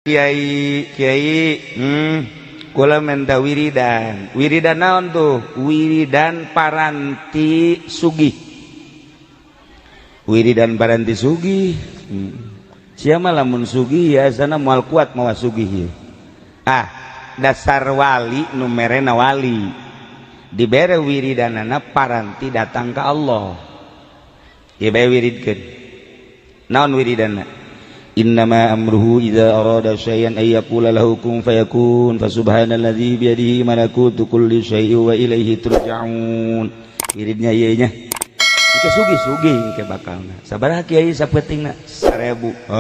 Kiai, kula menta wiridan. Wiridan naon tuh? Wiridan paranti sugih. Wiridan paranti sugih. Siapa lamun sugih ya sana moal kuat mawa sugih. Dasar wali numerena wali. Dibere wiridanana paranti datang ke Allah. Ibae wiridkeun. Naon wiridana? Innama amruhu idza arada syai'an ay yaqula lahu kun fayakun fasubhanalladzi biyadihi malakutu kulli syai'in wa ilaihi turja'un. Wiridnya ieu nya. Ike sugih-sugih ke bakalna. Sabaraha kiai sapetingna? 1000.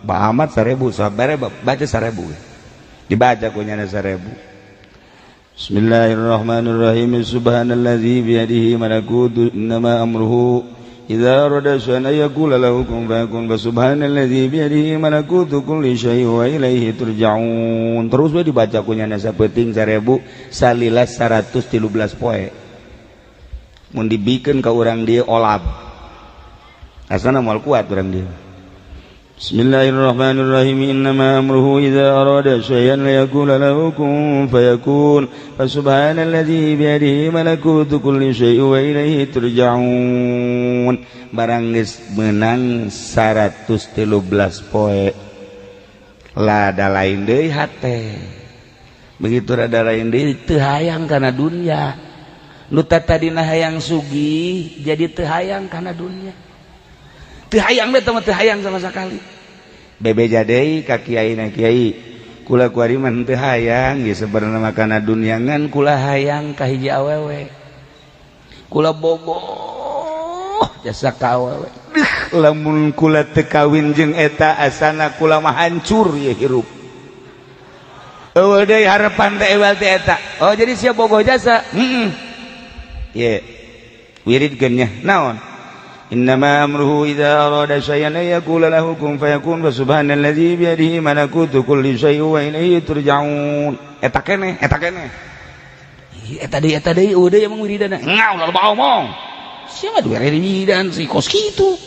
Ba amat 1000 sabare baca 1000. Dibaca kunyana 1000. Bismillahirrahmanirrahim. Subhanalladzi biyadihi malakutu innama amruhu idza arada syai'an yaqula lahu kun fayakun subhanalladzi biyadihi malakutu kulli syai'in wa ilaihi turja'un. Terus we dibaca kunyana saeuting 1000 salila 113 poe. Mun dibikeun ka urang dieu olab. Asana moal kuat urang dieu. Bismillahirrahmanirrahim. Innama amruhu idza arada syai'an yaqula lahu kun fayakun subhanalladzi biyadihi malakutu kulli syai'in wa ilaihi turja'un. Barang geus meunang 113 poe lada lain deui hate. Begitu rada lain deui teu hayang kana dunya. Nu tadina hayang sugih jadi teu hayang kana dunya. Teu hayang teh teu hayang sama sekali. Bebeja deui ka kiaina kiai. Kula kuari mah teu hayang ge sabarna mah kana dunya ngan kula hayang ka hiji awewe. Kula bogoh jasa ka awewe. Lamun kula teu kawin jeung eta asana kula mah hancur ye hirup. Eueuh deui harapan teh ewal teh eta. Oh jadi sia bogoh jasa. Ye. Wiridkeun nya naon? Innama amruhu idza arada syai'an yaqula lahu kun fayakun subhanalladzi biyadihi malakutu kulli syai'in wa ilaihi turja'un. Eta keneh. Eta deui emang wiridana. Ngau lah omong. Sia mah duwe wiridan si kos kitu.